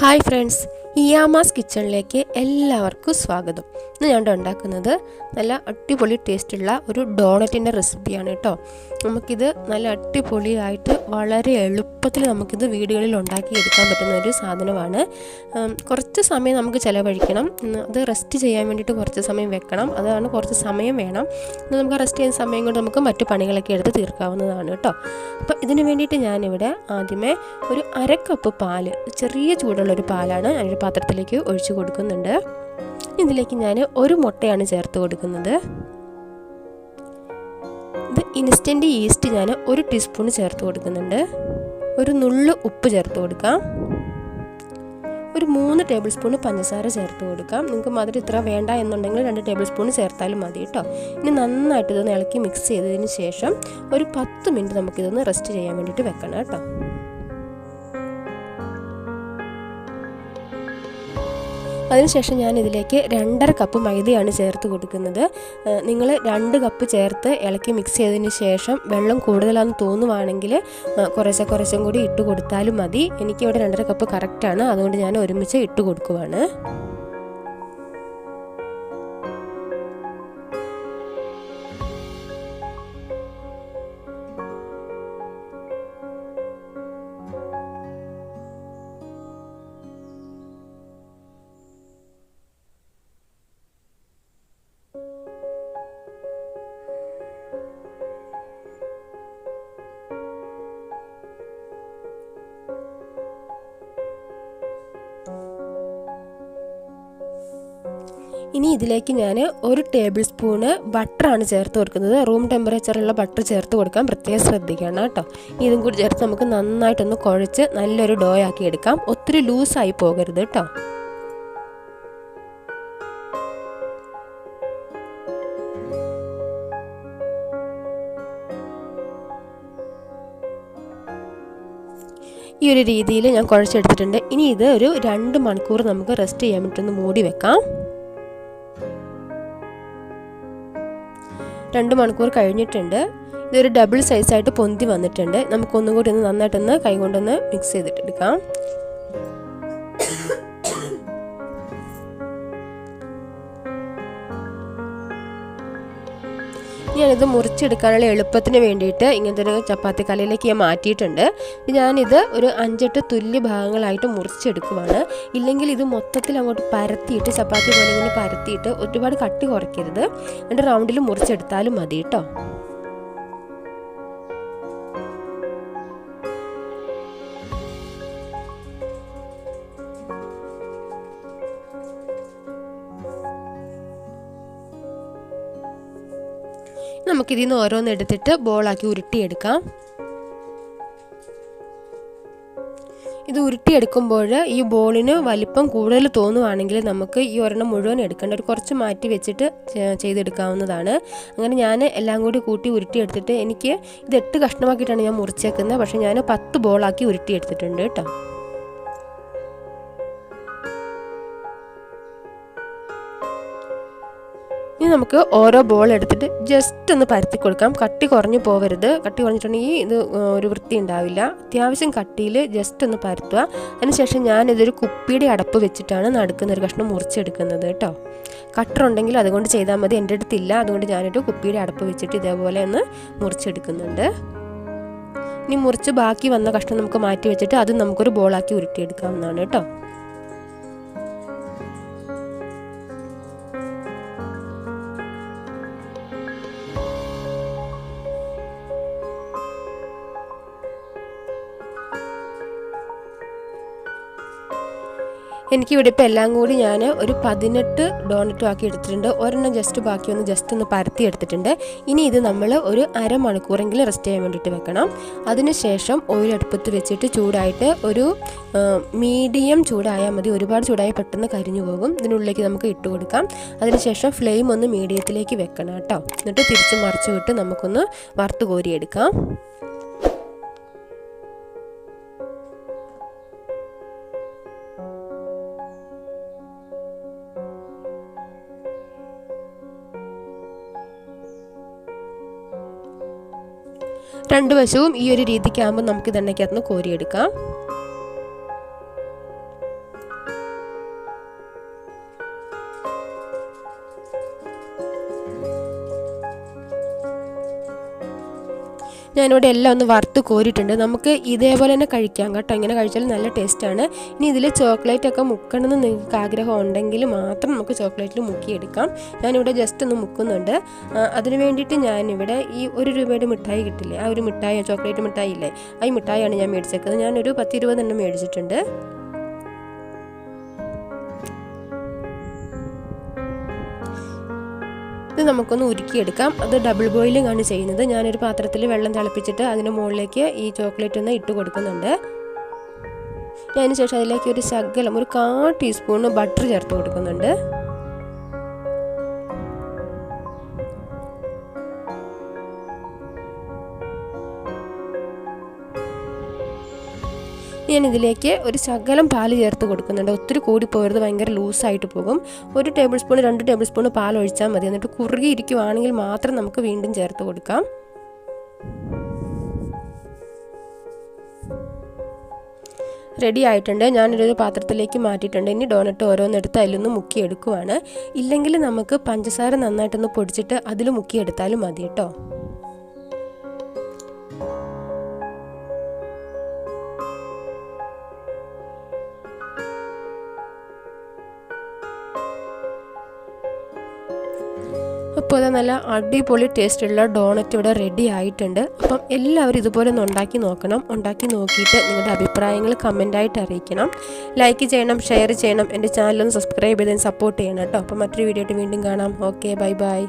Hi friends, ഇയാമാസ് കിച്ചണിലേക്ക് എല്ലാവർക്കും സ്വാഗതം. ഇന്ന് ഞാൻ ഉണ്ടാക്കുന്നത് നല്ല അടിപൊളി ടേസ്റ്റുള്ള ഒരു ഡോണറ്റിൻ്റെ റെസിപ്പിയാണ് കേട്ടോ. നമുക്കിത് നല്ല അടിപൊളിയായിട്ട് വളരെ എളുപ്പത്തിൽ നമുക്കിത് വീടുകളിൽ ഉണ്ടാക്കിയെടുക്കാൻ പറ്റുന്ന ഒരു സാധനമാണ്. കുറച്ച് സമയം നമുക്ക് ചിലവഴിക്കണം, അത് റെസ്റ്റ് ചെയ്യാൻ വേണ്ടിയിട്ട് കുറച്ച് സമയം വെക്കണം. അതാണ് കുറച്ച് സമയം വേണം. നമുക്ക് റെസ്റ്റ് ചെയ്യുന്ന സമയം കൊണ്ട് നമുക്ക് മറ്റു പണികളൊക്കെ എടുത്ത് തീർക്കാവുന്നതാണ് കേട്ടോ. അപ്പോൾ ഇതിന് വേണ്ടിയിട്ട് ഞാനിവിടെ ആദ്യമേ ഒരു 1/2 കപ്പ് പാല്, ചെറിയ ചൂടുള്ളൊരു പാലാണ് ഞാനൊരു പാത്രത്തിലേക്ക് ഒഴിച്ചു കൊടുക്കുന്നുണ്ട്. ഇതിലേക്ക് ഞാൻ ഒരു മുട്ടയാണ് ചേർത്ത് കൊടുക്കുന്നത്. ഇത് ഇൻസ്റ്റൻറ്റ് ഈസ്റ്റ് ഞാൻ 1 ടീസ്പൂൺ ചേർത്ത് കൊടുക്കുന്നുണ്ട്. ഒരു നുള്ളു ഉപ്പ് ചേർത്ത് കൊടുക്കാം. ഒരു 3 ടേബിൾ സ്പൂൺ പഞ്ചസാര ചേർത്ത് കൊടുക്കാം. നിങ്ങൾക്ക് മധുരം ഇത്ര വേണ്ട എന്നുണ്ടെങ്കിൽ 2 ടേബിൾ സ്പൂൺ ചേർത്താലും മതി കേട്ടോ. ഇനി നന്നായിട്ട് ഇതൊന്ന് ഇളക്കി മിക്സ് ചെയ്തതിന് ശേഷം ഒരു 10 മിനിറ്റ് നമുക്കിതൊന്ന് റെസ്റ്റ് ചെയ്യാൻ വേണ്ടിയിട്ട് വെക്കണം കേട്ടോ. അതിനുശേഷം ഞാൻ ഇതിലേക്ക് 2.5 കപ്പ് മൈദയാണ് ചേർത്ത് കൊടുക്കുന്നത്. നിങ്ങൾ 2 കപ്പ് ചേർത്ത് ഇളക്കി മിക്സ് ചെയ്തതിന് ശേഷം വെള്ളം കൂടുതലാണെന്ന് തോന്നുവാണെങ്കിൽ കുറച്ചും കൂടി ഇട്ട് കൊടുത്താലും മതി. എനിക്കിവിടെ 2.5 കപ്പ് കറക്റ്റാണ്, അതുകൊണ്ട് ഞാൻ ഒരുമിച്ച് ഇട്ട് കൊടുക്കുവാണ്. ഇനി ഇതിലേക്ക് ഞാൻ 1 ടേബിൾ സ്പൂണ് ബട്ടറാണ് ചേർത്ത് കൊടുക്കുന്നത്. റൂം ടെമ്പറേച്ചറുള്ള ബട്ടർ ചേർത്ത് കൊടുക്കാൻ പ്രത്യേകം ശ്രദ്ധിക്കണം കേട്ടോ. ഇതും കൂടി ചേർത്ത് നമുക്ക് നന്നായിട്ടൊന്ന് കുഴച്ച് നല്ലൊരു ഡോ ആക്കി എടുക്കാം. ഒത്തിരി ലൂസായി പോകരുത് കേട്ടോ. ഈ ഒരു രീതിയിൽ ഞാൻ കുഴച്ചെടുത്തിട്ടുണ്ട്. ഇനി ഇത് ഒരു 2 മണിക്കൂർ നമുക്ക് റെസ്റ്റ് ചെയ്യാൻ വേണ്ടിയിട്ടൊന്ന് മൂടി വെക്കാം. 2 മണിക്കൂർ കഴിഞ്ഞിട്ടുണ്ട്. ഇതൊരു ഡബിൾ സൈസായിട്ട് പൊന്തി വന്നിട്ടുണ്ട്. നമുക്കൊന്നും കൂടി ഒന്ന് നന്നായിട്ടൊന്ന് കൈകൊണ്ടൊന്ന് മിക്സ് ചെയ്തിട്ടെടുക്കാം. ഞാനിത് മുറിച്ചെടുക്കാനുള്ള എളുപ്പത്തിന് വേണ്ടിയിട്ട് ഇങ്ങനത്തെ ഒരു ചപ്പാത്തി കലയിലേക്ക് ഞാൻ മാറ്റിയിട്ടുണ്ട്. ഞാനിത് ഒരു 5-8 തുല്യ ഭാഗങ്ങളായിട്ട് മുറിച്ചെടുക്കുവാണ്. ഇല്ലെങ്കിൽ ഇത് മൊത്തത്തിൽ അങ്ങോട്ട് പരത്തിയിട്ട് ചപ്പാത്തി പോലെ ഇങ്ങനെ പരത്തിയിട്ട് ഒരുപാട് കട്ടി കുറയ്ക്കരുത്. എന്നിട്ട് റൗണ്ടിൽ മുറിച്ചെടുത്താലും മതി കേട്ടോ. നമുക്കിതിൽ നിന്ന് ഓരോന്ന് എടുത്തിട്ട് ബോളാക്കി ഉരുട്ടിയെടുക്കാം. ഇത് ഉരുട്ടിയെടുക്കുമ്പോൾ ഈ ബോളിന് വലിപ്പം കൂടുതൽ തോന്നുവാണെങ്കിൽ നമുക്ക് ഈ ഒരെണ്ണം മുഴുവൻ എടുക്കേണ്ട, ഒരു കുറച്ച് മാറ്റി വെച്ചിട്ട് ചെയ്തെടുക്കാവുന്നതാണ്. അങ്ങനെ ഞാൻ എല്ലാം കൂടി കൂട്ടി ഉരുട്ടിയെടുത്തിട്ട് എനിക്ക് ഇത് 8 കഷ്ണമാക്കിയിട്ടാണ് ഞാൻ മുറിച്ചേക്കുന്നത്. പക്ഷേ ഞാൻ 10 ബോളാക്കി ഉരുട്ടിയെടുത്തിട്ടുണ്ട് കേട്ടോ. ഇനി നമുക്ക് ഓരോ ബോൾ എടുത്തിട്ട് ജസ്റ്റ് ഒന്ന് പരത്തി കൊടുക്കാം. കട്ടി കുറഞ്ഞു പോവരുത്. കട്ടി കുറഞ്ഞിട്ടുണ്ടെങ്കിൽ ഇത് ഒരു വൃത്തി ഉണ്ടാവില്ല. അത്യാവശ്യം കട്ടിയിൽ ജസ്റ്റ് ഒന്ന് പരത്തുക. അതിനുശേഷം ഞാനിതൊരു കുപ്പിയുടെ അടപ്പ് വെച്ചിട്ടാണ് നടുക്കുന്ന ഒരു കഷ്ണം മുറിച്ചെടുക്കുന്നത് കേട്ടോ. കട്ടർ ഉണ്ടെങ്കിൽ അതുകൊണ്ട് ചെയ്താൽ മതി. എൻ്റെ അടുത്തില്ല, അതുകൊണ്ട് ഞാനൊരു കുപ്പിയുടെ അടപ്പ് വെച്ചിട്ട് ഇതേപോലെ ഒന്ന് മുറിച്ചെടുക്കുന്നുണ്ട്. ഇനി മുറിച്ച് ബാക്കി വന്ന കഷ്ണം നമുക്ക് മാറ്റി വെച്ചിട്ട് അത് നമുക്കൊരു ബോളാക്കി ഉരുട്ടിയെടുക്കാവുന്നതാണ് കേട്ടോ. എനിക്കിവിടെ ഇപ്പോൾ എല്ലാം കൂടി ഞാൻ ഒരു 18 ഡോണറ്റും ആക്കി എടുത്തിട്ടുണ്ട്. ഒരെണ്ണം ജസ്റ്റ് ഒന്ന് പരത്തി എടുത്തിട്ടുണ്ട്. ഇനി ഇത് നമ്മൾ ഒരു 1/2 മണിക്കൂറെങ്കിലും റെസ്റ്റ് ചെയ്യാൻ വേണ്ടിയിട്ട് വെക്കണം. അതിനുശേഷം ഓയിൽ അടുപ്പത്ത് വെച്ചിട്ട് ചൂടായിട്ട് ഒരു മീഡിയം ചൂടായാൽ മതി. ഒരുപാട് ചൂടായാൽ പെട്ടെന്ന് കരിഞ്ഞു പോകും. ഇതിനുള്ളിലേക്ക് നമുക്ക് ഇട്ട് കൊടുക്കാം. അതിനുശേഷം ഫ്ലെയിം ഒന്ന് മീഡിയത്തിലേക്ക് വെക്കണം കേട്ടോ. എന്നിട്ട് തിരിച്ച് മറിച്ച് വിട്ട് നമുക്കൊന്ന് വറുത്ത് കോരിയെടുക്കാം. രണ്ട് വശവും ഈ ഒരു രീതിക്കാകുമ്പോൾ നമുക്ക് ഇത് എണ്ണയ്ക്കകത്ത് കോരിയെടുക്കാം. ഞാനിവിടെ എല്ലാം ഒന്ന് വറുത്ത് കോരിയിട്ടുണ്ട്. നമുക്ക് ഇതേപോലെ തന്നെ കഴിക്കാം കേട്ടോ. ഇങ്ങനെ കഴിച്ചാൽ നല്ല ടേസ്റ്റാണ്. ഇനി ഇതിൽ ചോക്ലേറ്റൊക്കെ മുക്കണമെന്ന് നിങ്ങൾക്ക് ആഗ്രഹം ഉണ്ടെങ്കിൽ മാത്രം നമുക്ക് ചോക്ലേറ്റിൽ മുക്കിയെടുക്കാം. ഞാനിവിടെ ജസ്റ്റ് ഒന്ന് മുക്കുന്നുണ്ട്. അതിന് വേണ്ടിയിട്ട് ഞാനിവിടെ ഈ 1 രൂപയുടെ മിഠായി കിട്ടില്ലേ, ആ ഒരു മിഠായി, ചോക്ലേറ്റ് മിഠായി ഇല്ലേ, ആ ഈ മിഠായിയാണ് ഞാൻ മേടിച്ചേക്കുന്നത്. ഞാനൊരു 10-20 എണ്ണം മേടിച്ചിട്ടുണ്ട്. ഇത് നമുക്കൊന്ന് ഉരുക്കിയെടുക്കാം. അത് ഡബിൾ ബോയിലിംഗ് ആണ് ചെയ്യുന്നത്. ഞാനൊരു പാത്രത്തിൽ വെള്ളം തിളപ്പിച്ചിട്ട് അതിന് മുകളിലേക്ക് ഈ ചോക്ലേറ്റ് ഒന്ന് ഇട്ട് കൊടുക്കുന്നുണ്ട്. അതിന് ശേഷം അതിലേക്ക് ഒരു ശകലം, ഒരു 1/4 ടീസ്പൂൺ ബട്ടർ ചേർത്ത് കൊടുക്കുന്നുണ്ട്. ഞാനിതിലേക്ക് ഒരു ശകലം പാല് ചേർത്ത് കൊടുക്കുന്നുണ്ട്. ഒത്തിരി കൂടി പോകരുത്, ഭയങ്കര ലൂസായിട്ട് പോകും. 1 ടേബിൾ സ്പൂൺ 2 ടേബിൾ സ്പൂൺ പാൽ ഒഴിച്ചാൽ മതി. എന്നിട്ട് കുറുകിയിരിക്കുവാണെങ്കിൽ മാത്രം നമുക്ക് വീണ്ടും ചേർത്ത് കൊടുക്കാം. റെഡി ആയിട്ടുണ്ട്. ഞാനൊരു പാത്രത്തിലേക്ക് മാറ്റിയിട്ടുണ്ട്. ഇനി ഡോണറ്റ് ഓരോന്നെടുത്ത് അതിലൊന്ന് മുക്കിയെടുക്കുവാണ്. ഇല്ലെങ്കിൽ നമുക്ക് പഞ്ചസാര നന്നായിട്ടൊന്ന് പൊടിച്ചിട്ട് അതിൽ മുക്കിയെടുത്താലും മതി കേട്ടോ. അപ്പോൾ അത് നല്ല അടിപൊളി ടേസ്റ്റുള്ള ഡോണറ്റ് ഇവിടെ റെഡി ആയിട്ടുണ്ട്. അപ്പം എല്ലാവരും ഇതുപോലെ ഒന്ന് ഉണ്ടാക്കി നോക്കണം. ഉണ്ടാക്കി നോക്കിയിട്ട് നിങ്ങളുടെ അഭിപ്രായങ്ങൾ കമൻറ്റായിട്ട് അറിയിക്കണം. ലൈക്ക് ചെയ്യണം, ഷെയർ ചെയ്യണം. എൻ്റെ ചാനലൊന്ന് സബ്സ്ക്രൈബ് ചെയ്ത് സപ്പോർട്ട് ചെയ്യണം കേട്ടോ. അപ്പോൾ മറ്റൊരു വീഡിയോ ആയിട്ട് വീണ്ടും കാണാം. Okay, bye bye.